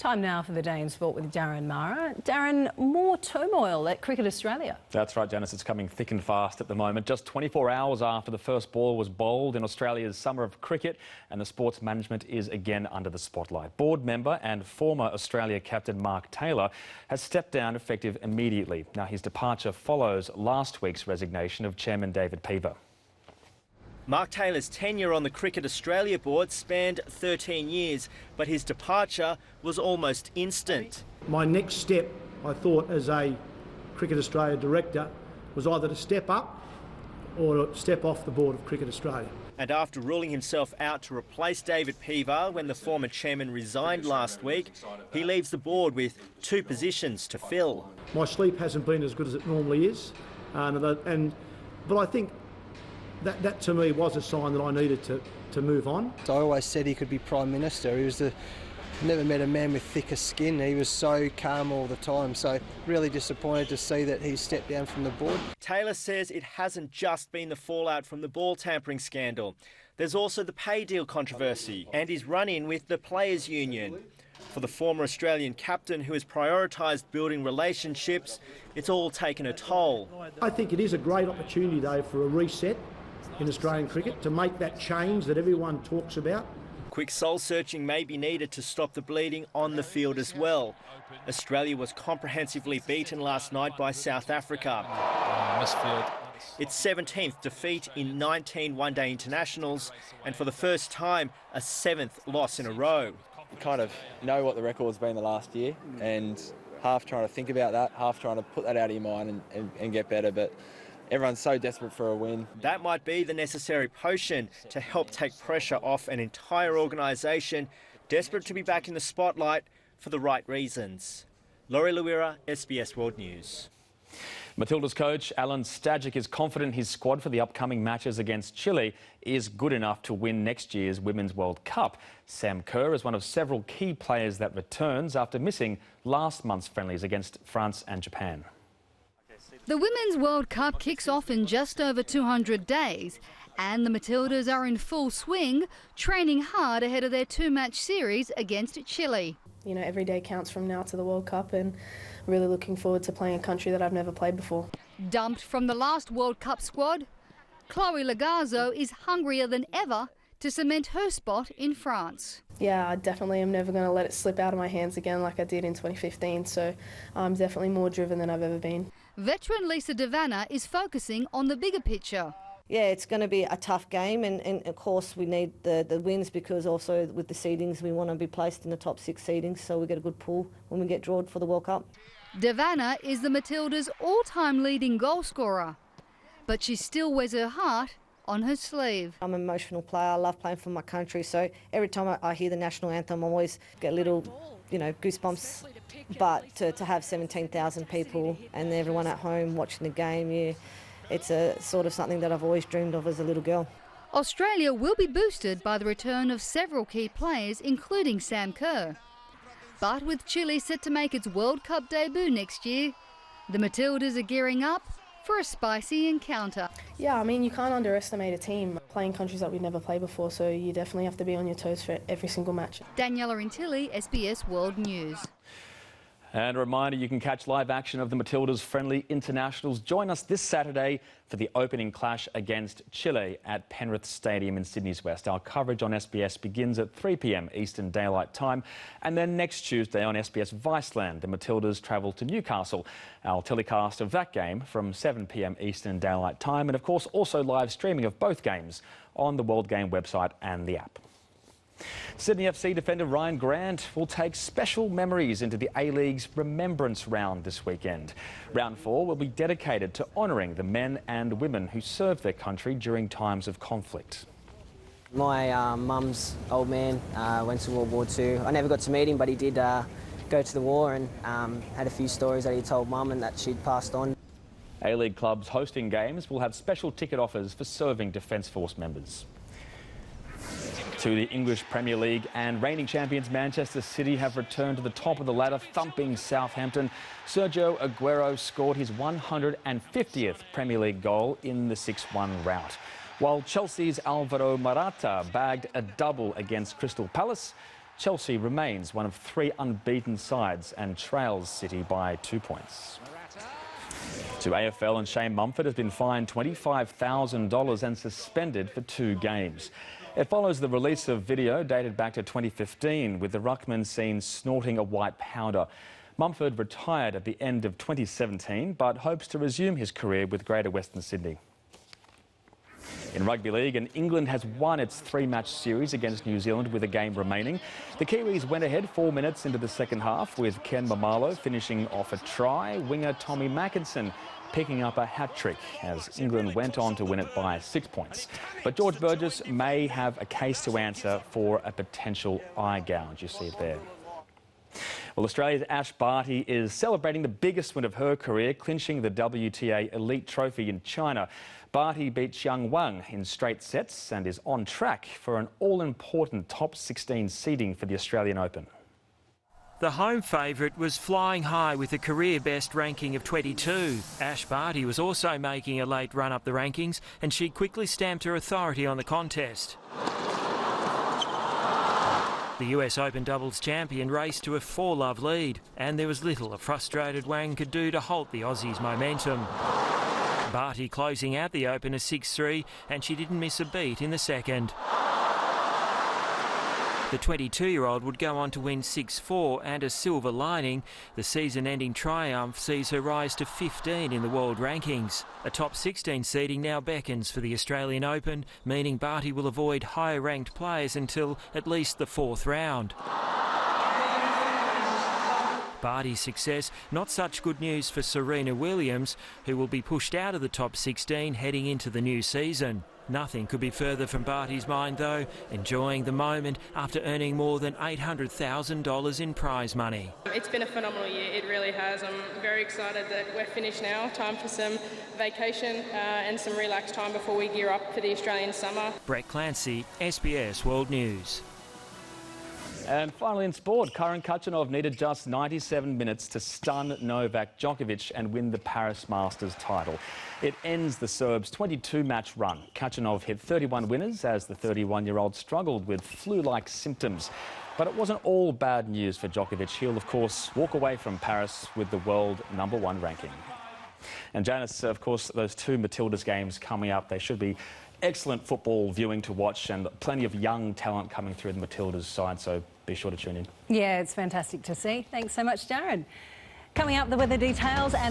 Time now for the Day in Sport with Darren Mara. Darren, more turmoil at Cricket Australia. That's right, Janice. It's coming thick and fast at the moment. Just 24 hours after the first ball was bowled in Australia's Summer of Cricket, and the sports management is again under the spotlight. Board member and former Australia captain Mark Taylor has stepped down effective immediately. Now, his departure follows last week's resignation of Chairman David Peever. Mark Taylor's tenure on the Cricket Australia board spanned 13 years, but his departure was almost instant. My next step, I thought, as a Cricket Australia director, was either to step up or to step off the board of Cricket Australia. And after ruling himself out to replace David Peever when the former chairman resigned last week, he leaves the board with two positions to fill. My sleep hasn't been as good as it normally is, but I think that to me was a sign that I needed to move on. I always said he could be Prime Minister. Never met a man with thicker skin. He was so calm all the time. So really disappointed to see that he stepped down from the board. Taylor says it hasn't just been the fallout from the ball tampering scandal. There's also the pay deal controversy and his run-in with the Players Union. For the former Australian captain who has prioritised building relationships, it's all taken a toll. I think it is a great opportunity, though, for a reset in Australian cricket, to make that change that everyone talks about. Quick soul-searching may be needed to stop the bleeding on the field as well. Australia was comprehensively beaten last night by South Africa. Its 17th defeat in 19 one-day internationals, and for the first time, a 7th loss in a row. You kind of know what the record's been the last year, and half trying to think about that, half trying to put that out of your mind and get better. But everyone's so desperate for a win. That might be the necessary potion to help take pressure off an entire organisation desperate to be back in the spotlight for the right reasons. Laurie Lewira, SBS World News. Matilda's coach Alan Stajic is confident his squad for the upcoming matches against Chile is good enough to win next year's Women's World Cup. Sam Kerr is one of several key players that returns after missing last month's friendlies against France and Japan. The Women's World Cup kicks off in just over 200 days, and the Matildas are in full swing, training hard ahead of their two-match series against Chile. You know, every day counts from now to the World Cup, and really looking forward to playing a country that I've never played before. Dumped from the last World Cup squad, Chloe Lagazzo is hungrier than ever to cement her spot in France. Yeah, I definitely am never going to let it slip out of my hands again like I did in 2015, so I'm definitely more driven than I've ever been. Veteran Lisa Devanna is focusing on the bigger picture. Yeah, it's going to be a tough game, and of course we need the wins, because also with the seedings we want to be placed in the top 6 seedings, so we get a good pool when we get drawn for the World Cup. Devanna is the Matildas' all-time leading goal scorer, but she still wears her heart on her sleeve. I'm an emotional player. I love playing for my country, so every time I hear the national anthem I always get a little, goosebumps. But to have 17,000 people and everyone at home watching the game, it's a sort of something that I've always dreamed of as a little girl. Australia will be boosted by the return of several key players, including Sam Kerr. But with Chile set to make its World Cup debut next year, the Matildas are gearing up for a spicy encounter. Yeah, I mean, you can't underestimate a team playing countries that we've never played before, so you definitely have to be on your toes for every single match. Daniela Intilli, SBS World News. And a reminder, you can catch live action of the Matildas friendly internationals. Join us this Saturday for the opening clash against Chile at Penrith Stadium in Sydney's West. Our coverage on SBS begins at 3 p.m. Eastern Daylight Time. And then next Tuesday on SBS Viceland, the Matildas travel to Newcastle. Our telecast of that game from 7 p.m. Eastern Daylight Time. And of course, also live streaming of both games on the World Game website and the app. Sydney FC defender Ryan Grant will take special memories into the A-League's Remembrance Round this weekend. Round 4 will be dedicated to honouring the men and women who served their country during times of conflict. My mum's old man went to World War II. I never got to meet him, but he did go to the war, and had a few stories that he told Mum and that she'd passed on. A-League clubs hosting games will have special ticket offers for serving Defence Force members. To the English Premier League, and reigning champions Manchester City have returned to the top of the ladder, thumping Southampton. Sergio Aguero scored his 150th Premier League goal in the 6-1 rout. While Chelsea's Alvaro Morata bagged a double against Crystal Palace, Chelsea remains one of 3 unbeaten sides and trails City by 2 points. To AFL, and Shane Mumford has been fined $25,000 and suspended for 2 games. It follows the release of video dated back to 2015 with the ruckman seen snorting a white powder. Mumford retired at the end of 2017 but hopes to resume his career with Greater Western Sydney. In rugby league, and England has won its 3-match series against New Zealand with a game remaining. The Kiwis went ahead 4 minutes into the second half with Ken Mamalo finishing off a try, winger Tommy Mackinson picking up a hat-trick as England went on to win it by 6 points. But George Burgess may have a case to answer for a potential eye gouge. You see it there. Well, Australia's Ash Barty is celebrating the biggest win of her career, clinching the WTA Elite Trophy in China. Barty beat Xiang Wang in straight sets and is on track for an all-important top 16 seeding for the Australian Open. The home favourite was flying high with a career-best ranking of 22. Ash Barty was also making a late run up the rankings, and she quickly stamped her authority on the contest. The US Open doubles champion raced to a 4-love lead, and there was little a frustrated Wang could do to halt the Aussies' momentum. Barty closing out the Open a 6-3, and she didn't miss a beat in the second. The 22-year-old would go on to win 6-4, and a silver lining, the season-ending triumph sees her rise to 15 in the world rankings. A top 16 seeding now beckons for the Australian Open, meaning Barty will avoid higher-ranked players until at least the 4th round. Barty's success, not such good news for Serena Williams, who will be pushed out of the top 16 heading into the new season. Nothing could be further from Barty's mind, though, enjoying the moment after earning more than $800,000 in prize money. It's been a phenomenal year, it really has. I'm very excited that we're finished now. Time for some vacation and some relaxed time before we gear up for the Australian summer. Brett Clancy, SBS World News. And finally in sport, Karen Khachanov needed just 97 minutes to stun Novak Djokovic and win the Paris Masters title. It ends the Serb's 22-match run. Khachanov hit 31 winners as the 31-year-old struggled with flu-like symptoms. But it wasn't all bad news for Djokovic. He'll, of course, walk away from Paris with the world #1 ranking. And Janice, of course, those 2 Matildas games coming up, they should be excellent football viewing to watch and plenty of young talent coming through the Matildas side, so be sure to tune in. Yeah, it's fantastic to see. Thanks so much, Darren. Coming up, the weather details and